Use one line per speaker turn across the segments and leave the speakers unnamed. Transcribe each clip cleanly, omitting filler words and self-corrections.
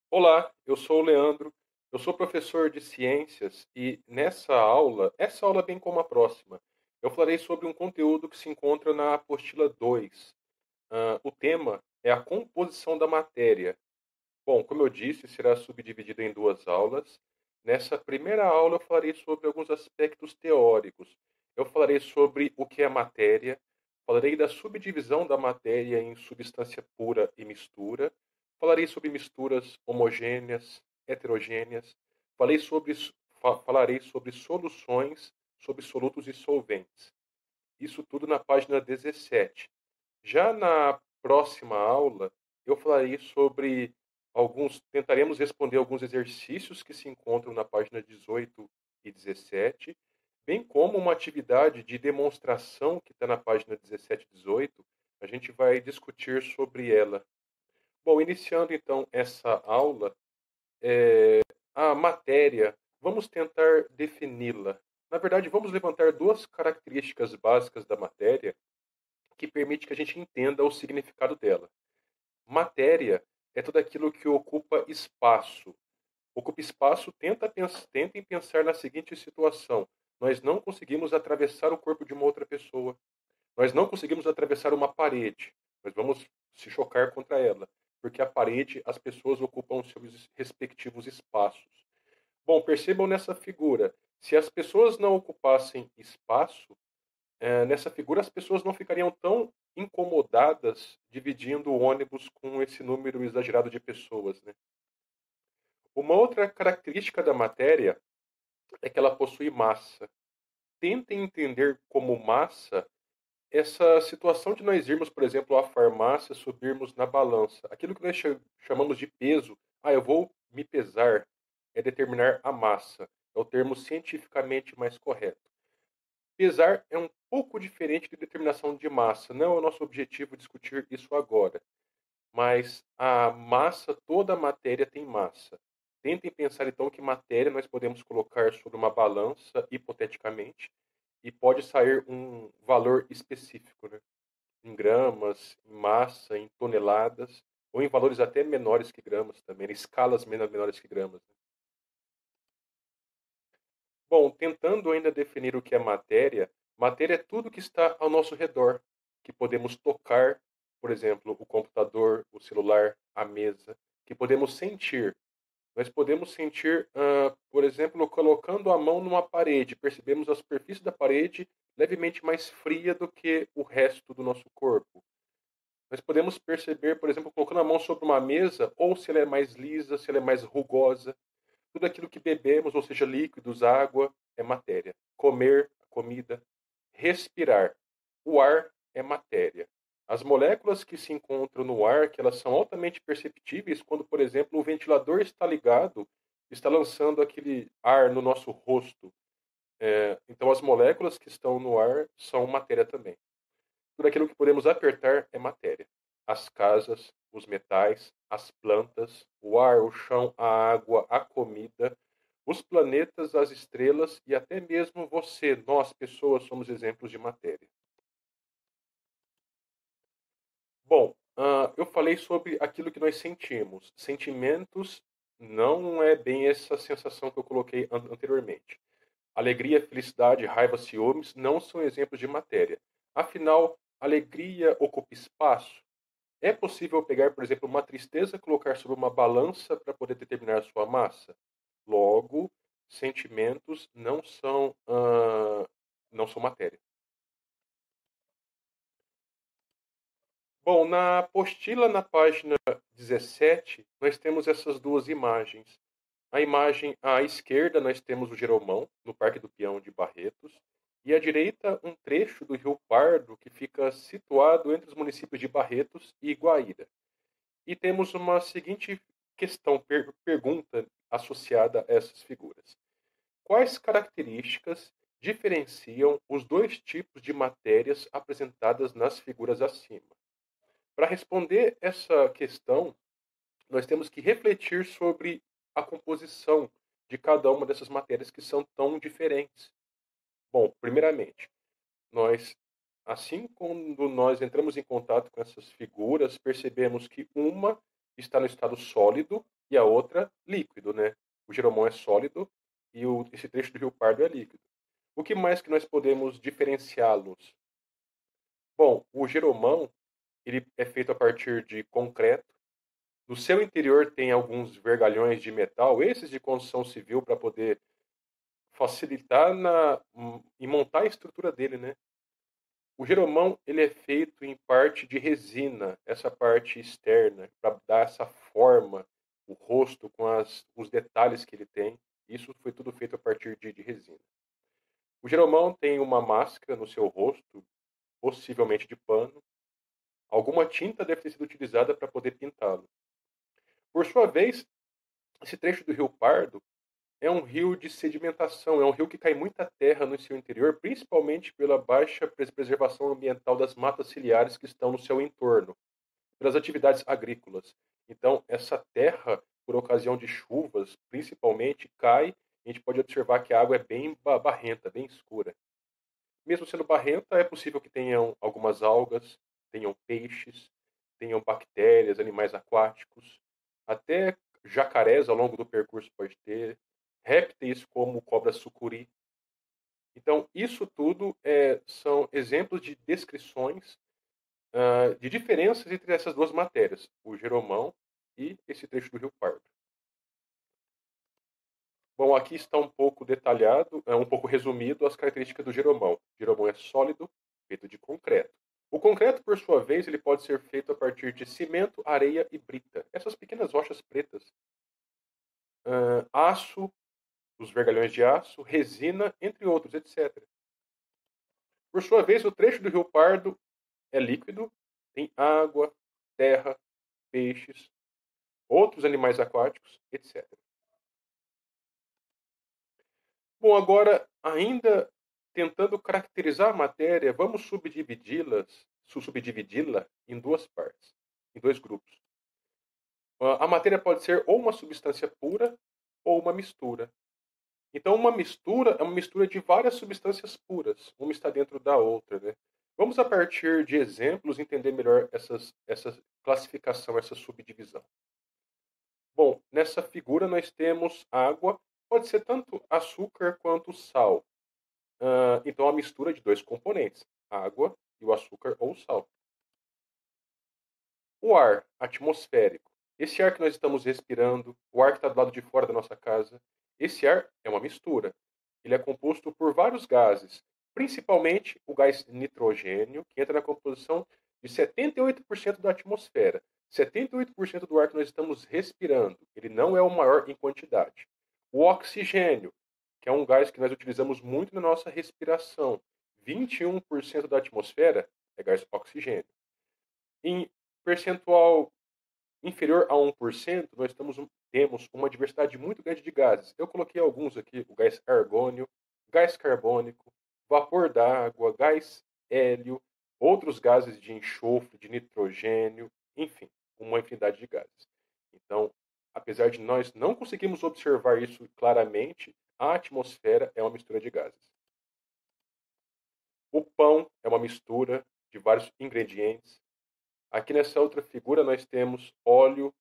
Olá, eu sou o Leandro, eu sou professor de ciências e nessa aula, essa aula bem como a próxima, eu falarei sobre um conteúdo que se encontra na apostila 2. O tema é a composição da matéria. Bom, como eu disse, será subdividido em duas aulas. Nessa primeira aula, eu falarei sobre alguns aspectos teóricos. Eu falarei sobre o que é matéria, falarei da subdivisão da matéria em substância pura e mistura, falarei sobre misturas homogêneas, heterogêneas, falarei sobre soluções, sobre solutos e solventes. Isso tudo na página 17. Já na próxima aula, eu falarei sobre tentaremos responder alguns exercícios que se encontram na página 18 e 17, bem como uma atividade de demonstração que está na página 17 e 18, a gente vai discutir sobre ela. Bom, iniciando então essa aula, a matéria, vamos tentar defini-la. Na verdade, vamos levantar duas características básicas da matéria que permite que a gente entenda o significado dela. Matéria é tudo aquilo que ocupa espaço. Ocupa espaço, tentem pensar na seguinte situação. Nós não conseguimos atravessar o corpo de uma outra pessoa. Nós não conseguimos atravessar uma parede. Nós vamos se chocar contra ela. Porque a parede, as pessoas ocupam os seus respectivos espaços. Bom, percebam nessa figura. Se as pessoas não ocupassem espaço, nessa figura as pessoas não ficariam tão incomodadas dividindo o ônibus com esse número exagerado de pessoas, né? Uma outra característica da matéria é que ela possui massa. Tentem entender como massa essa situação de nós irmos, por exemplo, à farmácia, subirmos na balança. Aquilo que nós chamamos de peso, eu vou me pesar, é determinar a massa. É o termo cientificamente mais correto. Pesar é um pouco diferente de determinação de massa. Não é o nosso objetivo discutir isso agora. Mas a massa, toda a matéria tem massa. Tentem pensar então que matéria nós podemos colocar sobre uma balança, hipoteticamente, e pode sair um valor específico, né? Em gramas, em massa, em toneladas, ou em valores até menores que gramas também, em escalas menores que gramas, né? Bom, tentando ainda definir o que é matéria, matéria é tudo que está ao nosso redor, que podemos tocar, por exemplo, o computador, o celular, a mesa, que podemos sentir. Nós podemos sentir, por exemplo, colocando a mão numa parede, percebemos a superfície da parede levemente mais fria do que o resto do nosso corpo. Nós podemos perceber, por exemplo, colocando a mão sobre uma mesa, ou se ela é mais lisa, se ela é mais rugosa. Tudo aquilo que bebemos, ou seja, líquidos, água, é matéria. Comer, comida. Respirar. O ar é matéria. As moléculas que se encontram no ar, que elas são altamente perceptíveis quando, por exemplo, o ventilador está ligado, está lançando aquele ar no nosso rosto. Então, as moléculas que estão no ar são matéria também. Tudo aquilo que podemos apertar é matéria. As casas, os metais, as plantas, o ar, o chão, a água, a comida, os planetas, as estrelas e até mesmo você, nós, pessoas, somos exemplos de matéria. Bom, eu falei sobre aquilo que nós sentimos. Sentimentos não é bem essa sensação que eu coloquei anteriormente. Alegria, felicidade, raiva, ciúmes não são exemplos de matéria. Afinal, alegria ocupa espaço. É possível pegar, por exemplo, uma tristeza e colocar sobre uma balança para poder determinar sua massa? Logo, sentimentos não são matéria. Bom, na apostila, na página 17, nós temos essas duas imagens. A imagem à esquerda, nós temos o Geromão, no Parque do Peão de Barretos, e à direita, um trecho do Rio Pardo, que fica situado entre os municípios de Barretos e Guaíra. E temos uma seguinte pergunta associada a essas figuras. Quais características diferenciam os dois tipos de matérias apresentadas nas figuras acima? Para responder essa questão, nós temos que refletir sobre a composição de cada uma dessas matérias que são tão diferentes. Bom, primeiramente, nós, assim quando nós entramos em contato com essas figuras, percebemos que uma está no estado sólido, e a outra líquido, né? O Jeromão é sólido e esse trecho do Rio Pardo é líquido. O que mais que nós podemos diferenciá-los? Bom, o Jeromão ele é feito a partir de concreto. No seu interior tem alguns vergalhões de metal, esses de construção civil, para poder facilitar em montar a estrutura dele, né? O Jeromão ele é feito em parte de resina, essa parte externa, para dar essa forma, o rosto com os detalhes que ele tem. Isso foi tudo feito a partir de resina. O Jeromão tem uma máscara no seu rosto, possivelmente de pano. Alguma tinta deve ter sido utilizada para poder pintá-lo. Por sua vez, esse trecho do Rio Pardo é um rio de sedimentação, é um rio que cai muita terra no seu interior, principalmente pela baixa preservação ambiental das matas ciliares que estão no seu entorno, pelas atividades agrícolas. Então, essa terra, por ocasião de chuvas, principalmente, cai, e a gente pode observar que a água é bem barrenta, bem escura. Mesmo sendo barrenta, é possível que tenham algumas algas, tenham peixes, tenham bactérias, animais aquáticos, até jacarés ao longo do percurso pode ter, répteis como cobra sucuri. Então, isso tudo são exemplos de descrições de diferenças entre essas duas matérias, o Jeromão e esse trecho do Rio Pardo. Bom, aqui está um pouco detalhado, um pouco resumido as características do Jeromão. O Jeromão é sólido, feito de concreto. O concreto, por sua vez, ele pode ser feito a partir de cimento, areia e brita. Essas pequenas rochas pretas. Aço, os vergalhões de aço, resina, entre outros, etc. Por sua vez, o trecho do Rio Pardo é líquido, tem água, terra, peixes, outros animais aquáticos, etc. Bom, agora, ainda tentando caracterizar a matéria, vamos subdividi-la em duas partes, em dois grupos. A matéria pode ser ou uma substância pura ou uma mistura. Então, uma mistura é uma mistura de várias substâncias puras, uma está dentro da outra, né? Vamos, a partir de exemplos, entender melhor essa classificação, essa subdivisão. Bom, nessa figura nós temos água, pode ser tanto açúcar quanto sal. Então, a mistura de dois componentes, água e o açúcar ou sal. O ar atmosférico, esse ar que nós estamos respirando, o ar que está do lado de fora da nossa casa, esse ar é uma mistura. Ele é composto por vários gases, principalmente o gás nitrogênio, que entra na composição de 78% da atmosfera. 78% do ar que nós estamos respirando, ele não é o maior em quantidade. O oxigênio, que é um gás que nós utilizamos muito na nossa respiração. 21% da atmosfera é gás oxigênio. Em percentual inferior a 1%, nós temos uma diversidade muito grande de gases. Eu coloquei alguns aqui: o gás argônio, gás carbônico, vapor d'água, gás hélio, outros gases de enxofre, de nitrogênio, enfim, uma infinidade de gases. Então, apesar de nós não conseguirmos observar isso claramente, a atmosfera é uma mistura de gases. O pão é uma mistura de vários ingredientes. Aqui nessa outra figura nós temos óleo,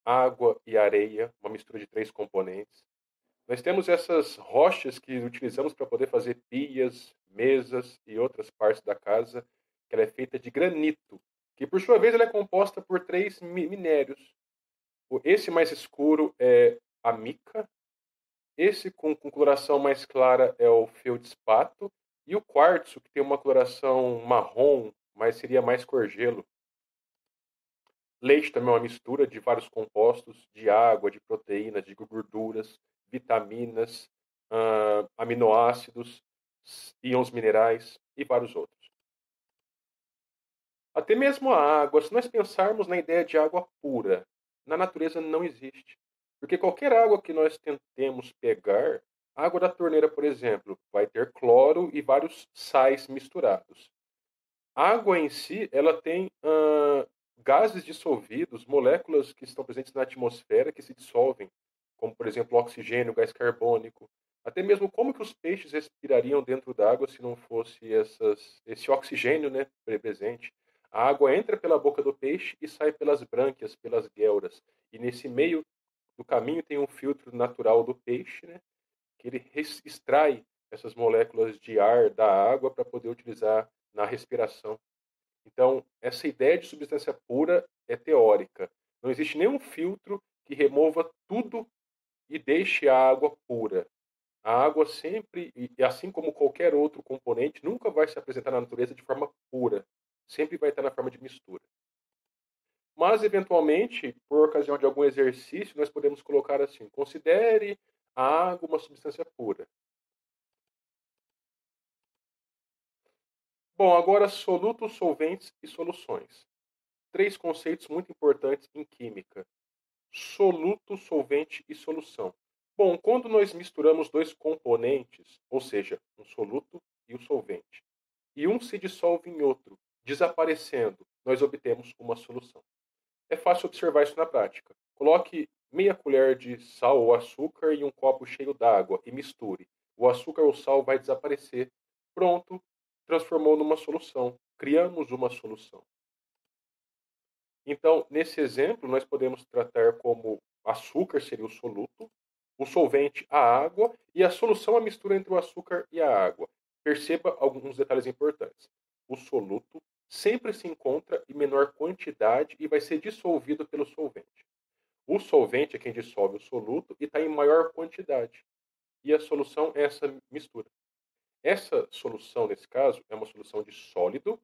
água e areia, uma mistura de três componentes. Nós temos essas rochas que utilizamos para poder fazer pias, mesas e outras partes da casa, que ela é feita de granito, que por sua vez ela é composta por três minérios. Esse mais escuro é a mica, esse com coloração mais clara é o feldspato, e o quartzo, que tem uma coloração marrom, mas seria mais cor gelo. Leite também é uma mistura de vários compostos, de água, de proteínas, de gorduras, vitaminas, aminoácidos, íons minerais e vários outros. Até mesmo a água, se nós pensarmos na ideia de água pura, na natureza não existe. Porque qualquer água que nós tentemos pegar, a água da torneira, por exemplo, vai ter cloro e vários sais misturados. A água em si, ela tem gases dissolvidos, moléculas que estão presentes na atmosfera que se dissolvem, como, por exemplo, o oxigênio, o gás carbônico. Até mesmo como que os peixes respirariam dentro d'água se não fosse esse oxigênio, né, presente. A água entra pela boca do peixe e sai pelas brânquias, pelas guelras. E nesse meio do caminho tem um filtro natural do peixe, né, que ele extrai essas moléculas de ar da água para poder utilizar na respiração. Então, essa ideia de substância pura é teórica. Não existe nenhum filtro que remova tudo e deixe a água pura. A água sempre, e assim como qualquer outro componente, nunca vai se apresentar na natureza de forma pura. Sempre vai estar na forma de mistura. Mas, eventualmente, por ocasião de algum exercício, nós podemos colocar assim: considere a água uma substância pura. Bom, agora solutos, solventes e soluções. Três conceitos muito importantes em química: soluto, solvente e solução. Bom, quando nós misturamos dois componentes, ou seja, um soluto e o solvente, e um se dissolve em outro, desaparecendo, nós obtemos uma solução. É fácil observar isso na prática. Coloque meia colher de sal ou açúcar em um copo cheio d'água e misture. O açúcar ou sal vai desaparecer. Pronto, transformou numa solução. Criamos uma solução. Então, nesse exemplo, nós podemos tratar como açúcar seria o soluto, o solvente a água e a solução a mistura entre o açúcar e a água. Perceba alguns detalhes importantes. O soluto sempre se encontra em menor quantidade e vai ser dissolvido pelo solvente. O solvente é quem dissolve o soluto e está em maior quantidade. E a solução é essa mistura. Essa solução, nesse caso, é uma solução de sólido,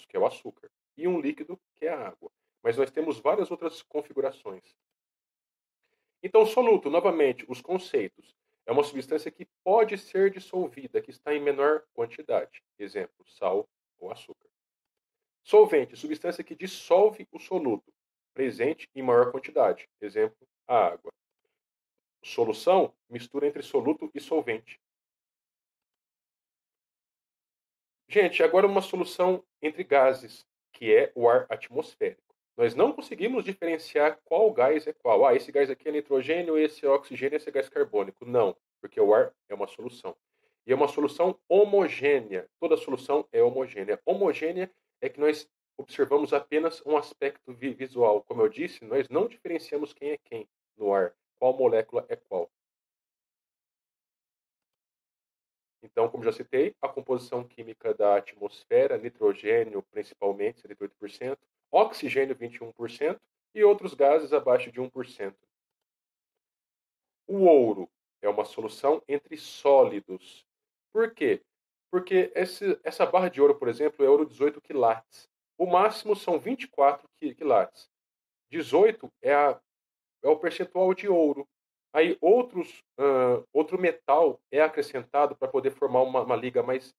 que é o açúcar, e um líquido, que é a água. Mas nós temos várias outras configurações. Então, soluto, novamente, os conceitos. É uma substância que pode ser dissolvida, que está em menor quantidade. Exemplo, sal ou açúcar. Solvente, substância que dissolve o soluto, presente em maior quantidade. Exemplo, a água. Solução, mistura entre soluto e solvente. Gente, agora uma solução entre gases, que é o ar atmosférico. Nós não conseguimos diferenciar qual gás é qual. Ah, esse gás aqui é nitrogênio, esse é oxigênio, esse é gás carbônico. Não, porque o ar é uma solução. E é uma solução homogênea. Toda solução é homogênea. Homogênea é que nós observamos apenas um aspecto visual. Como eu disse, nós não diferenciamos quem é quem no ar, qual molécula é qual. Então, como já citei, a composição química da atmosfera, nitrogênio principalmente, 78%, oxigênio 21% e outros gases abaixo de 1%. O ouro é uma solução entre sólidos. Por quê? Porque essa barra de ouro, por exemplo, é ouro 18 quilates. O máximo são 24 quilates. 18 é o percentual de ouro. Aí outro metal é acrescentado para poder formar uma liga mais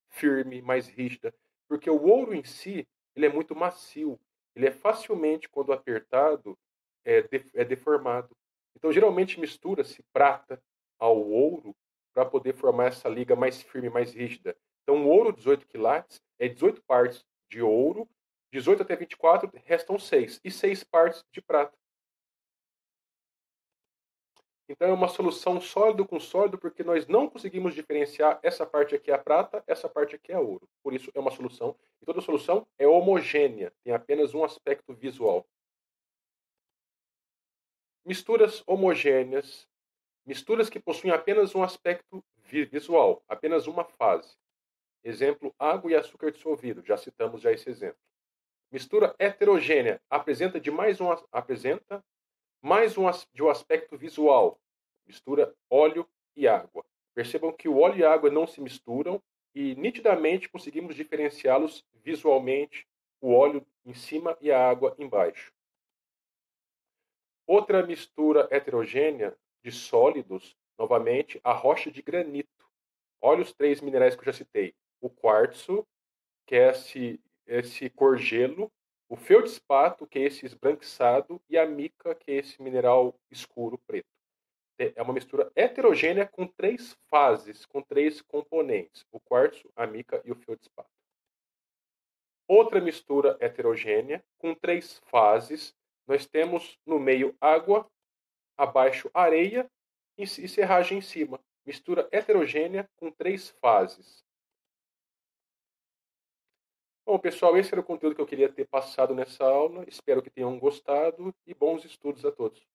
firme, mais rígida, porque o ouro em si ele é muito macio, ele é facilmente, quando apertado, é deformado. Então, geralmente mistura-se prata ao ouro para poder formar essa liga mais firme, mais rígida. Então, o ouro 18 quilates é 18 partes de ouro, 18 até 24 restam 6, e 6 partes de prata. Então é uma solução sólido com sólido, porque nós não conseguimos diferenciar essa parte aqui é a prata, essa parte aqui é ouro. Por isso é uma solução. E toda solução é homogênea, tem apenas um aspecto visual. Misturas homogêneas, misturas que possuem apenas um aspecto visual, apenas uma fase. Exemplo, água e açúcar dissolvido, já citamos já esse exemplo. Mistura heterogênea, apresenta mais de um aspecto visual. Mistura óleo e água. Percebam que o óleo e a água não se misturam e nitidamente conseguimos diferenciá-los visualmente, o óleo em cima e a água embaixo. Outra mistura heterogênea de sólidos, novamente, a rocha de granito. Olha os três minerais que eu já citei. O quartzo, que é esse cor gelo, o feldspato, que é esse esbranquiçado, e a mica, que é esse mineral escuro preto. É uma mistura heterogênea com três fases, com três componentes: o quartzo, a mica e o feldspato. Outra mistura heterogênea com três fases, nós temos no meio água, abaixo areia e serragem em cima. Mistura heterogênea com três fases. Bom, pessoal, esse era o conteúdo que eu queria ter passado nessa aula. Espero que tenham gostado e bons estudos a todos.